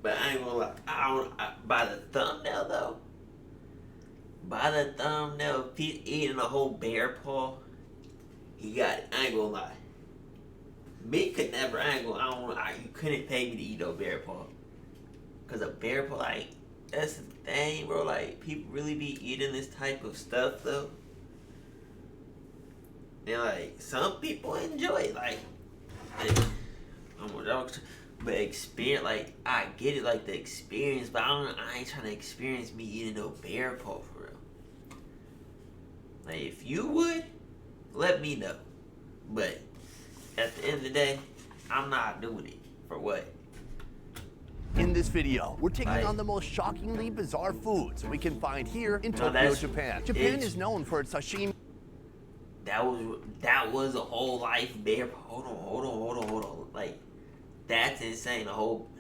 But I ain't gonna lie, by the thumbnail though, by the thumbnail, if he's eating a whole bear paw, he got it. I ain't gonna lie. Me could never, you couldn't pay me to eat no bear paw. Cause a bear paw, like, that's the thing, bro. Like, people really be eating this type of stuff though. And like, some people enjoy it, like, but experience, like, I get it, like, the experience, but I ain't trying to experience me eating no bear paw for real. Like, if you would, let me know. But at the end of the day, I'm not doing it. For what? In this video, we're taking on the most shockingly bizarre foods we can find here in Tokyo, Japan. Japan is known for its sashimi. That was a whole life bear paw. Hold on. Like, that's insane. A whole.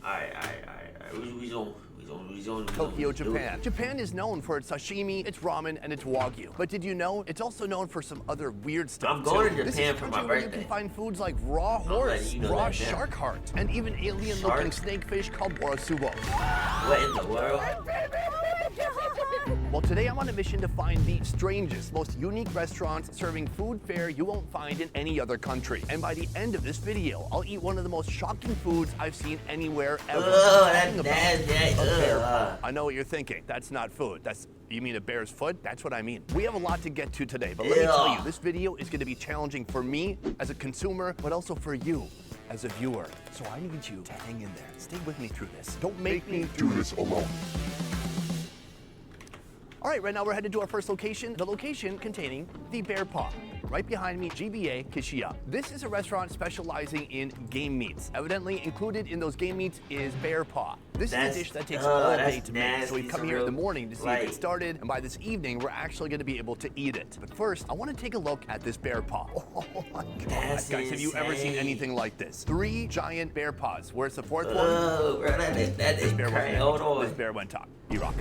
Alright. We on Tokyo, Japan. Japan is known for its sashimi, its ramen, and its wagyu. But did you know it's also known for some other weird stuff? I'm going to Japan for my birthday. You can find foods like raw horse, raw shark heart, and even alien-looking snakefish called warasubo. What in the world? Well, today I'm on a mission to find the strangest, most unique restaurants serving food fare you won't find in any other country. And by the end of this video, I'll eat one of the most shocking foods I've seen anywhere ever. I know what you're thinking. That's not food. You mean a bear's foot? That's what I mean. We have a lot to get to today, but let me tell you, this video is going to be challenging for me as a consumer, but also for you as a viewer. So I need you to hang in there. Stay with me through this. Don't make me do this alone. All right, right now we're headed to our first location, the location containing the bear paw. Right behind me, GBA Kishiya. This is a restaurant specializing in game meats. Evidently included in those game meats is bear paw. This is a dish that takes all day to make, so we've come here in the morning to see if it started, and by this evening, we're actually gonna be able to eat it. But first, I wanna take a look at this bear paw. Oh my God, guys, have you ever seen anything like this? 3 giant bear paws. Where's the 4th one? Oh, bro, that is crazy. Hold on. This bear went top. You rock.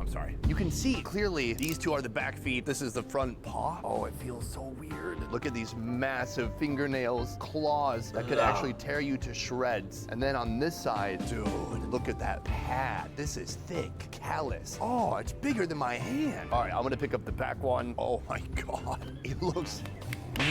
Sorry. You can see clearly these two are the back feet. This is the front paw. Oh, it feels so weird. Look at these massive fingernails, claws that could actually tear you to shreds. And then on this side, dude, look at that pad. This is thick, callous. Oh, it's bigger than my hand. All right, I'm gonna pick up the back one. Oh my God, it looks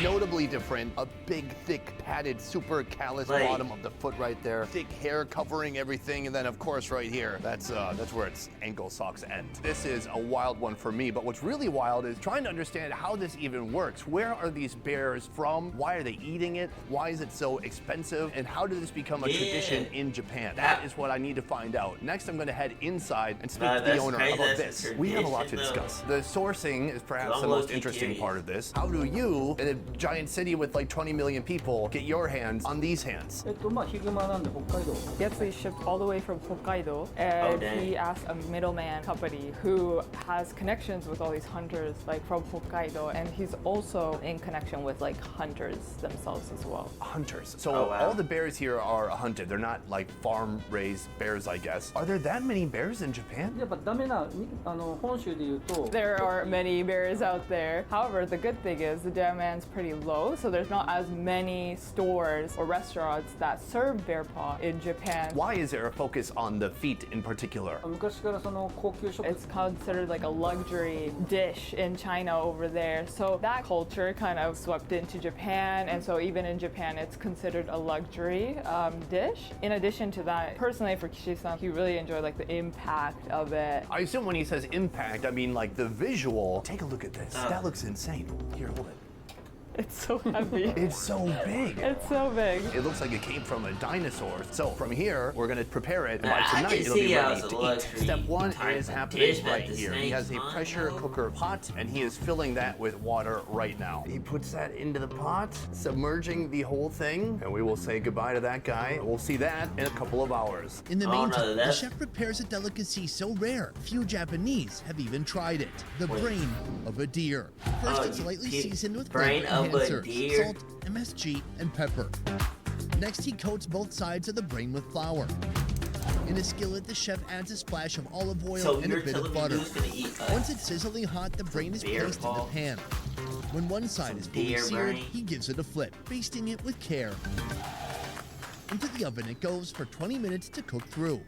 notably different. A big, thick, padded, super callous bottom of the foot right there. Thick hair covering everything, and then of course right here, that's where its ankle socks end. This is a wild one for me, but what's really wild is trying to understand how this even works. Where are these bears from? Why are they eating it? Why is it so expensive? And how did this become a tradition in Japan? That is what I need to find out. Next, I'm gonna head inside and speak to the owner about this. We have a lot to discuss. The sourcing is perhaps the most interesting part of this. How do you, in a giant city with like 20 million people, get your hands on these hands? He actually shipped all the way from Hokkaido, and he asked a middleman company who has connections with all these hunters like from Hokkaido, and he's also in connection with like hunters themselves as well. Hunters. So all the bears here are hunted. They're not like farm-raised bears, I guess. Are there that many bears in Japan? There are many bears out there. However, the good thing is the demand's pretty low, so there's not as many stores or restaurants that serve bear paw in Japan. Why is there a focus on the feet in particular? It's considered like a luxury dish in China over there, so that culture kind of swept into Japan, and so even in Japan it's considered a luxury dish. In addition to that, personally for Kishi-san, he really enjoyed like the impact of it. I assume when he says impact, I mean like the visual. Take a look at this. That looks insane. Here, hold it. It's so heavy. It's so big. It's so big. It looks like it came from a dinosaur. So from here, we're gonna prepare it, and by tonight it'll be ready to eat. Step 1 is happening right here. He has a pressure cooker pot, and he is filling that with water right now. He puts that into the pot, submerging the whole thing, and we will say goodbye to that guy. We'll see that in a couple of hours. In the meantime, the chef prepares a delicacy so rare, few Japanese have even tried it. The brain of a deer. First, it's lightly seasoned with flavor enhancers, salt, MSG, and pepper. Next, he coats both sides of the brain with flour. In a skillet, the chef adds a splash of olive oil and a bit of butter. Once it's sizzling hot, the brain is placed in the pan. When one side is fully seared, he gives it a flip, basting it with care. Into the oven it goes for 20 minutes to cook through.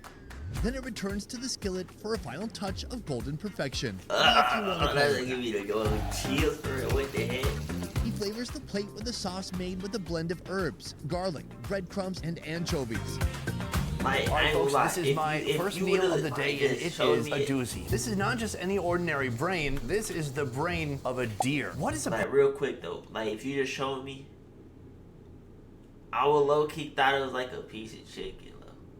Then it returns to the skillet for a final touch of golden perfection. That's give me the golden chills for it. What the heck? He flavors the plate with a sauce made with a blend of herbs, garlic, breadcrumbs, and anchovies. All right, folks, this is my first meal of the day, and it is a doozy. This is not just any ordinary brain. This is the brain of a deer. What is a... Like, real quick, though. Like, if you just showed me, I would low-key thought it was like a piece of chicken.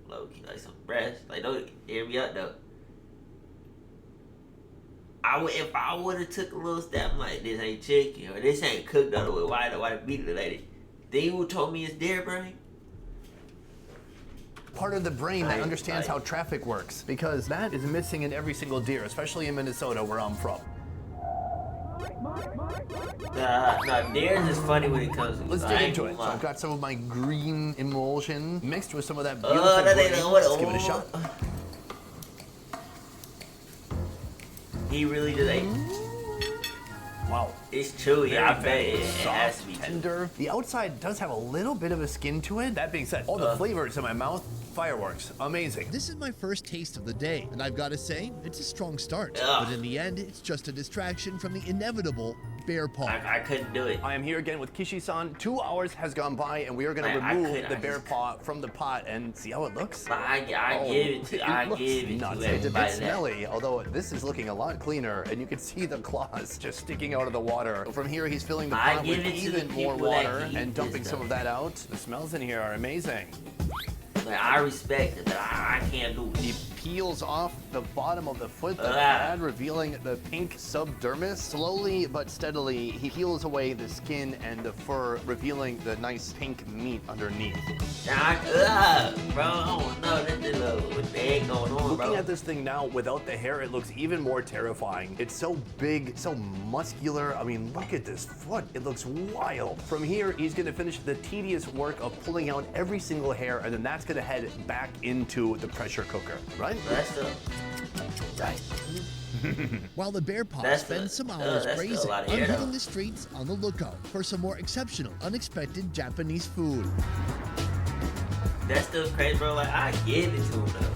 Low-key, like some breast. Like, don't hear me up, though. If I would have took a little step, I'm like, this ain't chicken, or this ain't cooked all the way. Why the meat lady? Then you told me it's deer brain? Part of the brain that understands how traffic works, because that is missing in every single deer, especially in Minnesota, where I'm from. Deers is funny when it comes to... Let's dig into it. So I've got some of my green emulsion mixed with some of that beautiful brain. Let's give it a shot. He really just ate. Wow. It's chewy. Yeah, I bet it has to be tender. The outside does have a little bit of a skin to it. That being said, all the flavors in my mouth, fireworks. Amazing. This is my first taste of the day, and I've got to say, it's a strong start. But in the end, it's just a distraction from the inevitable bear paw. I couldn't do it. I am here again with Kishi-san. 2 hours has gone by, and we are going to remove the bear paw from the pot and see how it looks. I give it to nuts. It's a bit smelly, although this is looking a lot cleaner, and you can see the claws just sticking out of the water. From here, he's filling the pot with even more water and dumping some of that out. The smells in here are amazing. Like, I respect it, but I can't do it. He peels off the bottom of the foot, the pad, revealing the pink subdermis. Slowly but steadily, he peels away the skin and the fur, revealing the nice pink meat underneath. Bro, I don't know what the heck going on, Looking at this thing now without the hair, it looks even more terrifying. It's so big, so muscular. I mean, look at this foot. It looks wild. From here, he's gonna finish the tedious work of pulling out every single hair, and then that's gonna head back into the pressure cooker, right? Right. While the bear paw spends some hours grazing, I'm hitting the streets on the lookout for some more exceptional, unexpected Japanese food. That's still crazy, bro. Like, I give it to him, though.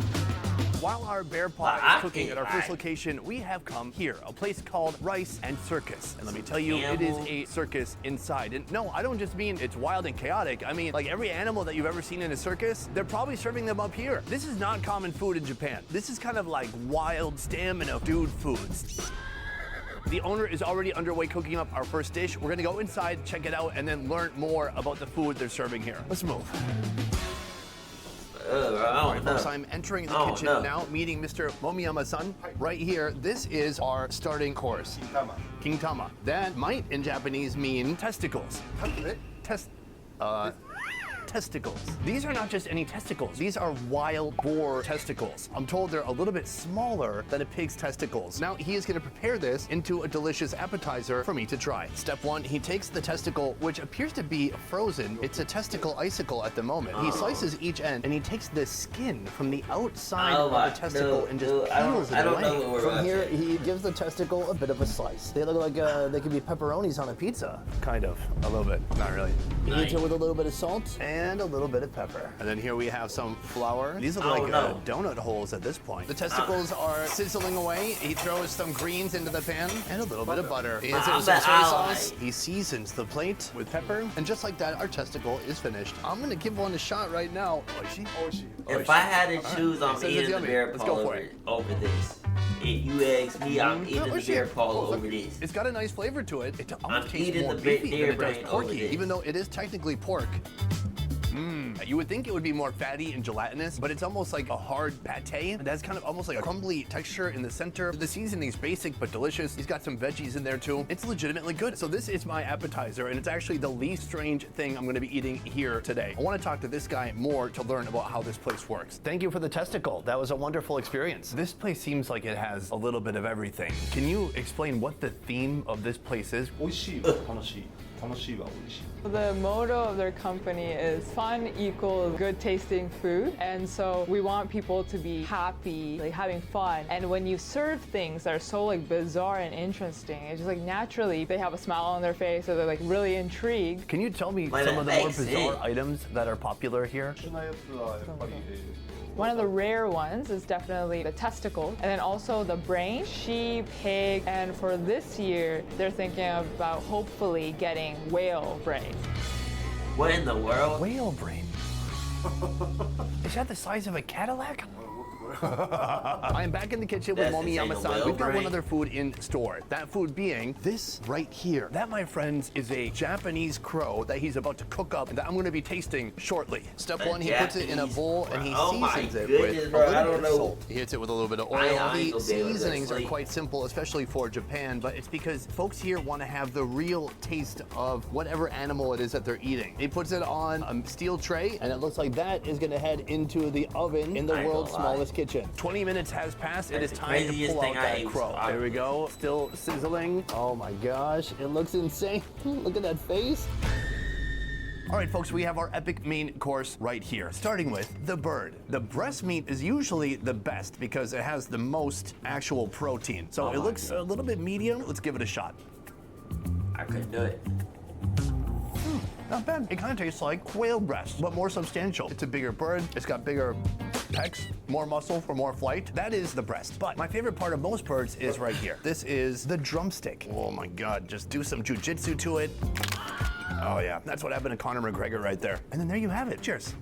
While our bear paw is cooking at our first location, we have come here, a place called Rice and Circus. And let me tell you, it is a circus inside. And no, I don't just mean it's wild and chaotic. I mean, like every animal that you've ever seen in a circus, they're probably serving them up here. This is not common food in Japan. This is kind of like wild stamina dude foods. The owner is already underway cooking up our first dish. We're gonna go inside, check it out, and then learn more about the food they're serving here. Let's move. All right, folks, I'm entering the kitchen now, meeting Mr. Momiyama-san right here. This is our starting course. Kintama. That might, in Japanese, mean testicles. Testicles. These are not just any testicles. These are wild boar testicles. I'm told they're a little bit smaller than a pig's testicles. Now, he is going to prepare this into a delicious appetizer for me to try. Step one, he takes the testicle, which appears to be frozen. It's a testicle icicle at the moment. He slices each end, and he takes the skin from the outside of the testicle and just peels it away. From here, he gives the testicle a bit of a slice. They look like they could be pepperonis on a pizza. Kind of. A little bit. Not really. He eats it with a little bit of salt. And a little bit of pepper. And then here we have some flour. These look like donut holes at this point. The testicles are sizzling away. He throws some greens into the pan and a little bit of butter. He adds some soy sauce. He seasons the plate with pepper. And just like that, our testicle is finished. I'm gonna give one a shot right now. Oishi? If I had to choose, I'm eating the bear paw over this. If you ask me, I'm eating the bear paw over this. It's got a nice flavor to it. It almost tastes eating more the beefy than it does brain porky, even though it is technically pork. You would think it would be more fatty and gelatinous, but it's almost like a hard pate. It has kind of almost like a crumbly texture in the center. The seasoning's basic but delicious. He's got some veggies in there too. It's legitimately good. So this is my appetizer, and it's actually the least strange thing I'm gonna be eating here today. I wanna talk to this guy more to learn about how this place works. Thank you for the testicle. That was a wonderful experience. This place seems like it has a little bit of everything. Can you explain what the theme of this place is? 美味しい話楽しいは美味しい。 The motto of their company is fun equals good tasting food. And so we want people to be happy, like having fun. And when you serve things that are so like bizarre and interesting, it's just like naturally they have a smile on their face or they're like really intrigued. Can you tell me Well, some of the that more makes bizarre sense. items that are popular here? 特殊なやつはやっぱり、One of the rare ones is definitely the testicle, and then also the brain, sheep, pig, and for this year, they're thinking about hopefully getting whale brain. What in the world? Whale brain. Is that the size of a Cadillac? I am back in the kitchen with That's Momi insane, a Yama-san. whale We've got one brain. other food in store. That food being this right here. That, my friends, is a Japanese crow that he's about to cook up and that I'm going to be tasting shortly. Step A one, he puts it in a Japanese bowl and he crow. Oh my seasons it goodness, with bro, a I little don't bit of know. salt. He hits it with a little bit of oil. I ain't The gonna be able to seasonings are sleep. quite simple, especially for Japan, but it's because folks here want to have the real taste of whatever animal it is that they're eating. He puts it on a steel tray, And it looks like that is gonna head into the oven in the I ain't world's gonna lie. smallest kitchen. 20 minutes has passed. It That's is the time to craziest pull out thing I that ate was crow. chocolate. There we go. Still sizzling. Oh my gosh, it looks insane. Look at that face. All right, folks, we have our epic main course right here, starting with the bird. The breast meat is usually the best because it has the most actual protein. So Oh it my looks a little bit medium. Let's give it a shot. I couldn't do it. Not bad. It kind of tastes like quail breast, but more substantial. It's a bigger bird. It's got bigger pecs, more muscle for more flight. That is the breast. But my favorite part of most birds is right here. This is the drumstick. Oh my God, just do some jujitsu to it. Oh yeah, that's what happened to Conor McGregor right there. And then there you have it. Cheers.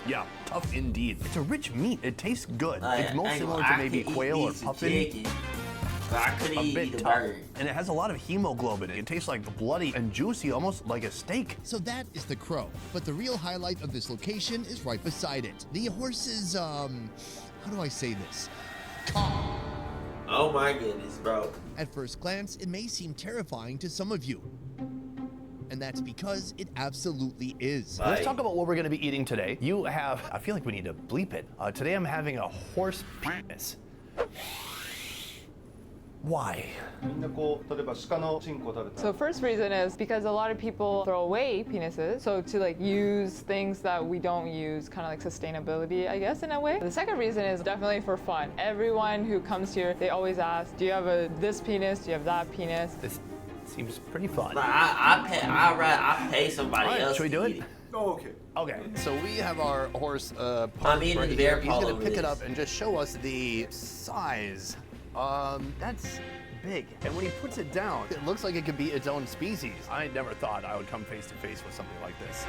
Yeah, tough indeed. It's a rich meat. It tastes good. It's most similar to maybe quail or puffin. Chicken, but I couldn't A eat bit the tough. bird. And it has a lot of hemoglobin. It tastes like bloody and juicy, almost like a steak. So that is the crow, but the real highlight of this location is right beside it. The horse's, how do I say this? Oh my goodness, bro. At first glance, it may seem terrifying to some of you. And that's because it absolutely is. Let's talk about what we're gonna be eating today. You have, I feel like we need to bleep it. Today I'm having a horse penis. Why? みんなこう例えば鹿のチンコ食べた So first reason is because a lot of people throw away penises. So to like use things that we don't use, kind of like sustainability, I guess, in a way. The second reason is definitely for fun. Everyone who comes here, they always ask, do you have this penis? Do you have that penis? This seems pretty fun. Like, I pay somebody All right, else. should we do to it? eat Oh, okay. Okay, so we have our horse I'm pup eating right the bear here. He's paw gonna over pick it this. up and just show us the size. That's big. And when he puts it down, it looks like it could be its own species. I never thought I would come face to face with something like this.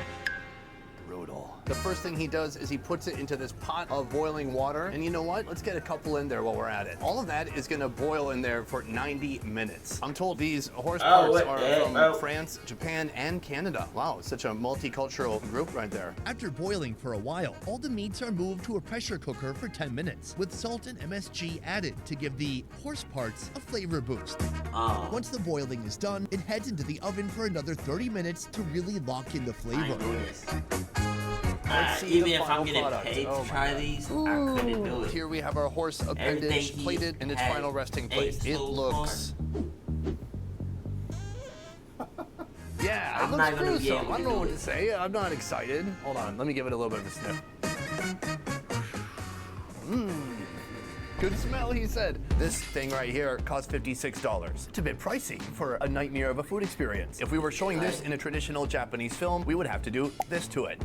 Brutal. The first thing he does is he puts it into this pot of boiling water. And you know what? Let's get a couple in there while we're at it. All of that is gonna boil in there for 90 minutes. I'm told these horse parts what are the heck? from Oh. France, Japan, and Canada. Wow, such a multicultural group right there. After boiling for a while, all the meats are moved to a pressure cooker for 10 minutes, with salt and MSG added to give the horse parts a flavor boost. Oh. Once the boiling is done, it heads into the oven for another 30 minutes to really lock in the My flavor. goodness. Let's see Even the if final I'm getting product. paid Oh to my try God. these, I couldn't do it. Here we have our horse appendage Everything plated in its has final resting a place. It slow looks. Yeah, it I'm looks not gonna be gruesome. able I to don't know do what it. to say. I'm not excited. Hold on, let me give it a little bit of a sniff. Good smell, he said. This thing right here costs $56. It's a bit pricey for a nightmare of a food experience. If we were showing this in a traditional Japanese film, we would have to do this to it.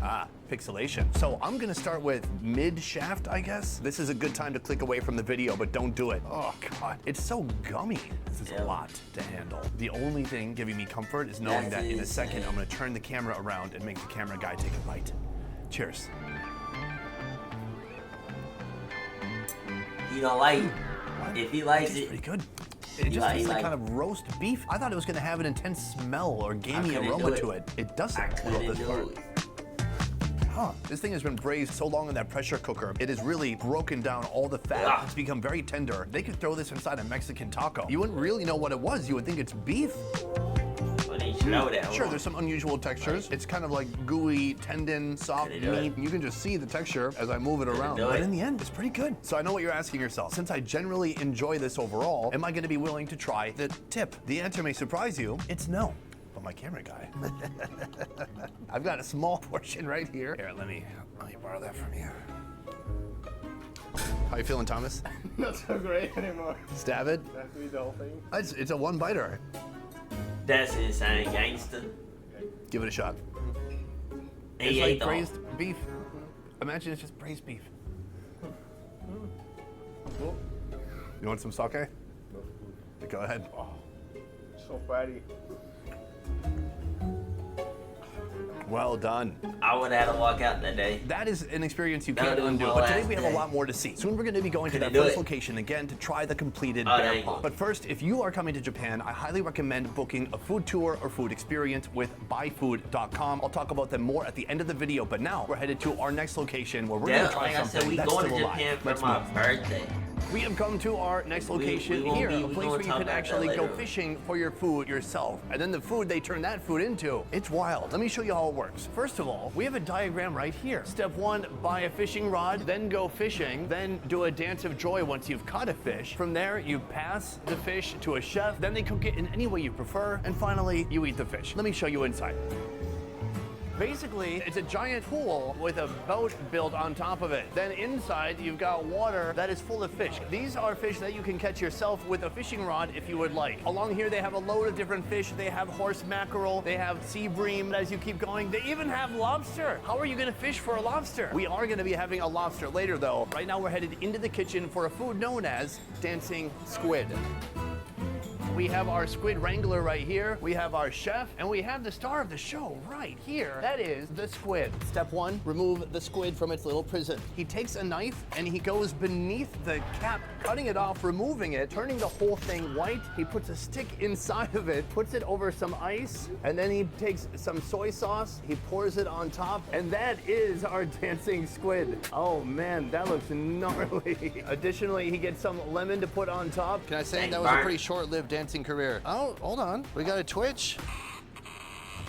Pixelation. So I'm gonna start with mid-shaft, I guess. This is a good time to click away from the video, but don't do it. Oh God, it's so gummy. This is a lot to handle. The only thing giving me comfort is knowing that in a second, I'm gonna turn the camera around and make the camera guy take a bite. Cheers. You don't like it. If he likes It's pretty it, good. It just like- tastes like like- kind of roast beef. I thought it was gonna have an intense smell or gamey couldn't aroma do to it. it. It doesn't. I I love couldn't this do part. it. Huh. This thing has been braised so long in that pressure cooker, it has really broken down all the fat. Ugh. It's become very tender. They could throw this inside a Mexican taco. You wouldn't really know what it was. You would think it's beef. But they slow down. Sure, there's some unusual textures. It's kind of like gooey, tendon, soft Can I do meat. it? You can just see the texture as I move it around. do But it? in the end, it's pretty good. So I know what you're asking yourself. Since I generally enjoy this overall, am I going to be willing to try the tip? The answer may surprise you. It's no. But my camera guy. I've got a small portion right here. Here, let me borrow that from you. How you feeling, Thomas? Not so great anymore. Stab it. Have to eat the whole thing. It's a one biter. That's insane, gangster. Give it a shot. And It's he like ate the whole- braised beef. Imagine it's just braised beef. You want some sake? Go ahead. So fatty. Well done. I would have had to walk out that day. That is an experience you That can't was undo. my But today last we have a day. lot more to see. Soon we're going to be going to Can I that do first it? location again to try the completed Oh, bear there you paw. go. But first, if you are coming to Japan, I highly recommend booking a food tour or food experience with buyfood.com. I'll talk about them more at the end of the video. But now we're headed to our next location where we're going Yeah, to try like I something said, we that's going still to alive. Japan for Let's my move. birthday. We have come to our next location we won't here, be- a we place gonna where you talk can about that actually go later. fishing for your food yourself. And then the food they turn that food into, it's wild. Let me show you how it works. First of all, we have a diagram right here. Step 1, buy a fishing rod, then go fishing, then do a dance of joy once you've caught a fish. From there, you pass the fish to a chef, then they cook it in any way you prefer, and finally, you eat the fish. Let me show you inside. Basically, it's a giant pool with a boat built on top of it. Then inside, you've got water that is full of fish. These are fish that you can catch yourself with a fishing rod if you would like. Along here, they have a load of different fish. They have horse mackerel, they have sea bream. As you keep going, they even have lobster. How are you gonna fish for a lobster? We are gonna be having a lobster later though. Right now, we're headed into the kitchen for a food known as dancing squid. We have our squid wrangler right here. We have our chef, and we have the star of the show right here. That is the squid. Step 1, remove the squid from its little prison. He takes a knife and he goes beneath the cap, cutting it off, removing it, turning the whole thing white. He puts a stick inside of it, puts it over some ice, and then he takes some soy sauce, he pours it on top, and that is our dancing squid. Oh man, that looks gnarly. Additionally, he gets some lemon to put on top. Can I say Thank that was a Bart. pretty short-lived dancing career? Oh, hold on. We got a twitch.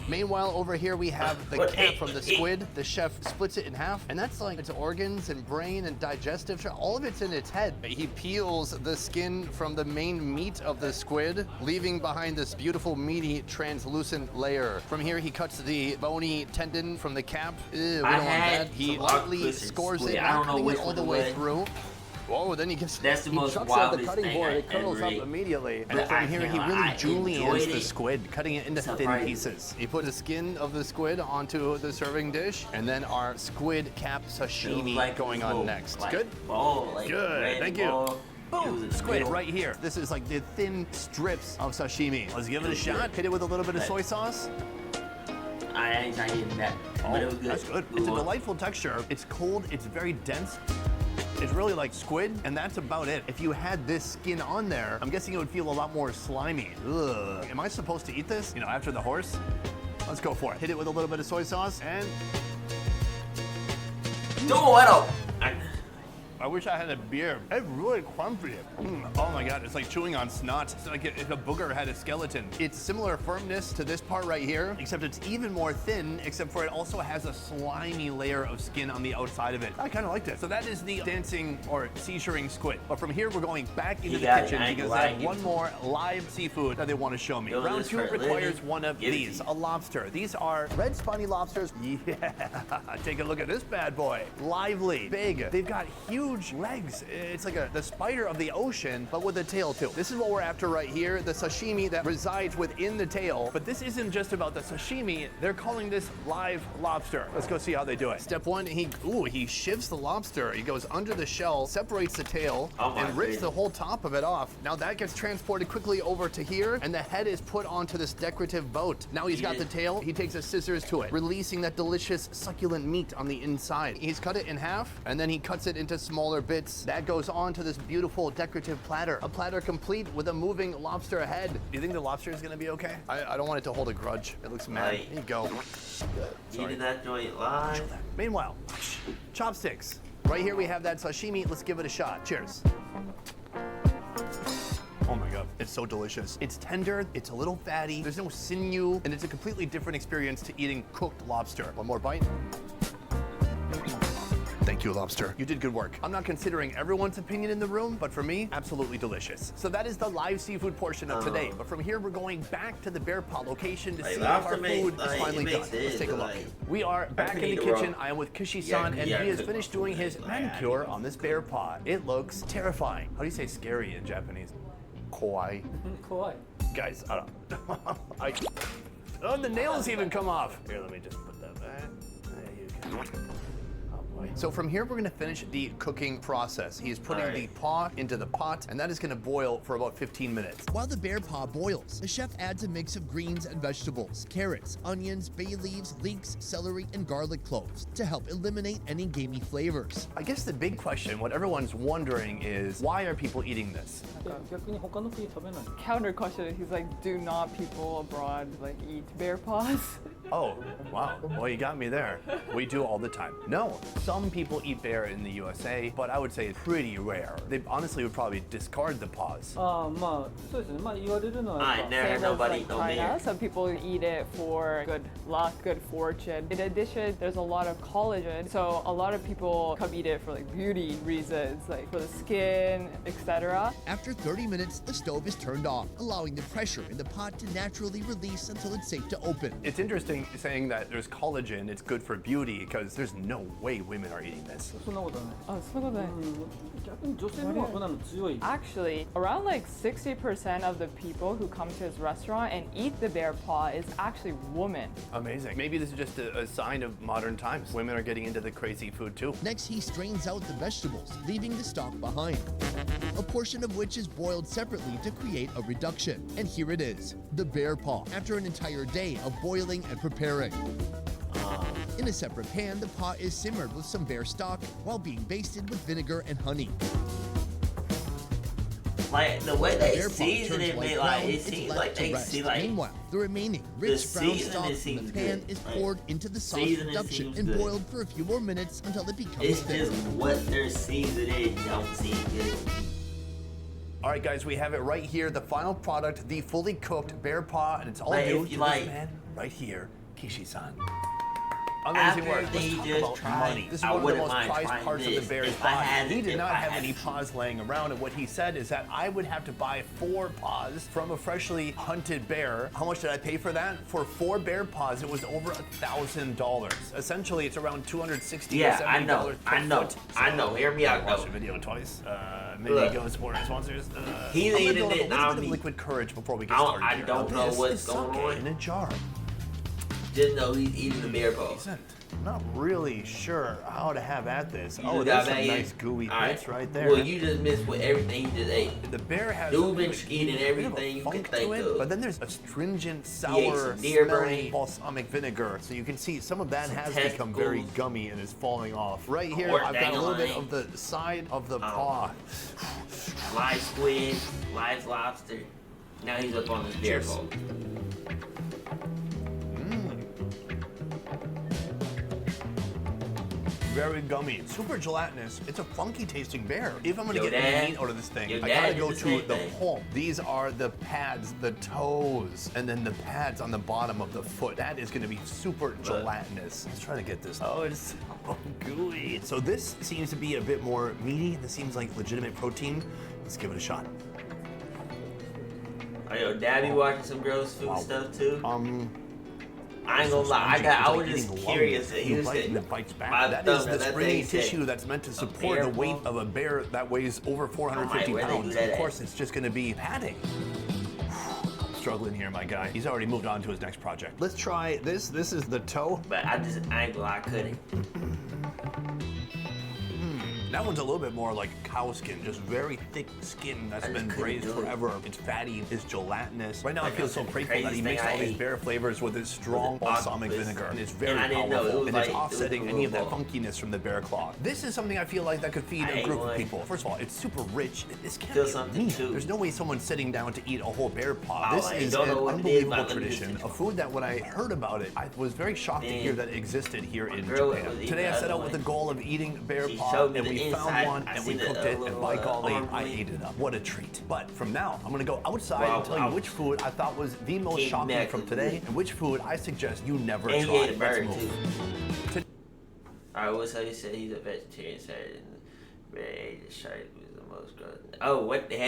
Meanwhile, over here we have the What? cap from the squid. The chef splits it in half, and that's like its organs and brain and digestive. All of it's in its head. He peels the skin from the main meat of the squid, leaving behind this beautiful, meaty, translucent layer. From here, he cuts the bony tendon from the cap. Ew, we don't want had that. He some lightly octopus and scores squid. it, I not don't know cutting which it all one the to way lick. through. Oh, then he gets That's the he most chucks it at the wildest cutting thing board. I It curls up ever ate. immediately. But And from I here, he can't- really I juliennes enjoyed the it. squid, cutting it into thin Surprising. pieces. He put the skin of the squid onto the serving dish, and then our squid cap sashimi Like going on bowl, next. like Good? Bowl, like Good, red thank you. bowl. It was Boom! a Squid middle. right here. This is like the thin strips of sashimi. Let's give it a It was shot. good. Hit it with a little bit of But- soy sauce. I ain't eating that, but it was good. That's good. Good It's a one. delightful texture. It's cold. It's very dense. It's really like squid, and that's about it. If you had this skin on there, I'm guessing it would feel a lot more slimy. Ugh. Am I supposed to eat this? You know, after the horse? Let's go for it. Hit it with a little bit of soy sauce, and What up? I wish I had a beer. It's really crunchy. Oh my God, it's like chewing on snot. It's like if a booger had a skeleton. It's similar firmness to this part right here, except it's even more thin, except for it also has a slimy layer of skin on the outside of it. I kind of like this. So that is the dancing or seashoring squid. But from here, we're going back into You the got it. kitchen I ain't because I have lying. one more live seafood that they want to show me. Doing Round this 2 for a requires living? one of Give it to these, you. a lobster. These are red spiny lobsters. Yeah, take a look at this bad boy. Lively, big. They've got huge legs. It's like the spider of the ocean, but with a tail too. This is what we're after right here, the sashimi that resides within the tail. But this isn't just about the sashimi. They're calling this live lobster. Let's go see how they do it. Step 1, he shivs the lobster. He goes under the shell, separates the tail, Oh my and rips goodness. the whole top of it off. Now that gets transported quickly over to here, and the head is put onto this decorative boat. Now he's got the tail. He takes his scissors to it, releasing that delicious succulent meat on the inside. He's cut it in half, and then he cuts it into smaller bits. That goes on to this beautiful decorative platter. A platter complete with a moving lobster head. Do you think the lobster is gonna be okay? I don't want it to hold a grudge. It looks mad. Right. There you go. Eating that joint live. Meanwhile, chopsticks. Right here we have that sashimi. Let's give it a shot. Cheers. Oh my God. is so delicious. It's tender, it's a little fatty, there's no sinew, and it's a completely different experience to eating cooked lobster. One more bite. Thank you, lobster. You did good work. I'm not considering everyone's opinion in the room, but for me, absolutely delicious. So that is the live seafood portion of today. But from here, we're going back to the Bear Paw location to see if our food is finally done. Let's take a look. We are back in the kitchen. I am with Kishi-san, and he has finished doing his manicure on this bear paw. It looks terrifying. How do you say scary in Japanese? Kawaii. Kawaii. Guys, I don't. Oh, the nails even come off. Here, let me just put that back. There you go. So from here, we're gonna finish the cooking process. He is putting the paw into the pot, and that is gonna boil for about 15 minutes. While the bear paw boils, the chef adds a mix of greens and vegetables, carrots, onions, bay leaves, leeks, celery, and garlic cloves to help eliminate any gamey flavors. I guess the big question, what everyone's wondering is, why are people eating this? Counter question, he's like, do not people abroad like eat bear paws? Oh, wow. Well, you got me there. We do all the time. No, some people eat bear in the USA, but I would say it's pretty rare. They honestly would probably discard the paws. I never heard nobody eat no bear. Some people eat it for good luck, good fortune. In addition, there's a lot of collagen, so a lot of people come eat it for like beauty reasons, like for the skin, etc. After 30 minutes, the stove is turned off, allowing the pressure in the pot to naturally release until it's safe to open. It's interesting saying that there's collagen, it's good for beauty, because there's no way women are eating this. Actually, around like 60% of the people who come to his restaurant and eat the bear paw is actually women. Amazing. Maybe this is just a sign of modern times. Women are getting into the crazy food too. Next, he strains out the vegetables, leaving the stock behind, a portion of which is boiled separately to create a reduction. And here it is, the bear paw, after an entire day of boiling and preparing. In a separate pan, the paw is simmered with some bear stock while being basted with vinegar and honey. Like the way they Bear paw season turns it, light like brown, it it's seems left like to they rest. see like Meanwhile, the remaining rich brown seasoning stock from seems the pan good. is Like, poured into the sauce seasoning reduction seems and good. boiled for a few more minutes until it becomes it's thick. just what they're seasoning don't seem good. All right, guys, we have it right here, the final product, the fully cooked bear paw, and it's all Like, due if to you this like- man right here, Kishi-san. After Amazing work. they Let's talk just about tried- money. This is I one of the wouldn't most mind prized trying parts of the this bear's if I body. had He it, did if not I have had any it. paws laying around, and what he said is that I would have to buy 4 paws from a freshly hunted bear. How much did I pay for that? For 4 bear paws, it was over $1,000. Essentially, it's around $260 to Yeah, $70 I know, per I know, foot. I know. Hear me out, Watch though. the video twice. Maybe Look. go support our sponsors. He's I'm gonna eating build up it a little now. bit of liquid courage before we get I don't- started. I here. don't Now, know this what's is going sake on. in a jar. Just know he's eating the bear paw. Decent. I'm not really sure how to have at this. You Oh, just there's got some back in. nice gooey All bits right there. Well, you just missed with everything he just ate. The bear has Dubin a skin and bit of a everything you funk can to think it, of. but then there's a stringent, ate sour, some deer smelling brain. balsamic vinegar. So you can see some of that Some has become very testicles. gummy and is falling off. Right here, Or I've got a little bit dangling. of the side of the paw. Live squid, live lobster. Now he's up on this bear Cheers. paw. Very gummy, super gelatinous. It's a funky tasting bear. If I'm gonna Yo, get any Dad. meat out of this thing, Yo, I Dad gotta did go the to same the thing. palm. These are the pads, the toes, and then the pads on the bottom of the foot. That is gonna be super gelatinous. Let's try to get this. Oh, it's so gooey. So this seems to be a bit more meaty. This seems like legitimate protein. Let's give it a shot. Oh, yo, Dad be watching some gross food Wow. stuff too. I ain't so gonna lie, spongy. I It's was like just eating curious. lumber. He You was bite saying, and it bites back. my That thumb, is the that springy thing said, tissue that's meant to support bear the weight paw? of a bear that weighs over 450 where they do pounds. that Of at? course, it's just gonna be padding. Struggling here, my guy. He's already moved on to his next project. Let's try this. This is the toe. but I ain't gonna lie, I couldn't. That one's a little bit more like cow skin, just very thick skin that's I just been couldn't braised do it. forever. It's fatty, it's gelatinous. Right now, I Like feel I so said, grateful that he craziest mixed thing all I these ate bear flavors with his strong was balsamic octopus. vinegar, and it's And very I didn't know, it powerful, was and it's like- it was offsetting a any of that little funkiness from the bear claw. This is something I feel like that could feed I a ate group of one. people. First of all, it's super rich. This can't Feel be something meat. too. There's no way someone's sitting down to eat a whole bear paw. Wow, This I is don't an know what it is, unbelievable but let me just tradition, finish. a food that when I heard about it, I was very shocked to Man. hear that it existed here in girl Japan. was eating Today I the set other out with the one. goal of eating bear She paw, showed me and the we we found inside. one and we cooked it, and by golly, I ate it up. What a treat. But from now, I'm gonna go outside and tell you which food I thought was the most shocking from today, and which food I suggest you never try. He ate a Let's bird move. too. Alright, what's how you said he's a vegetarian, so the shark was the most gross. Oh, what the heck?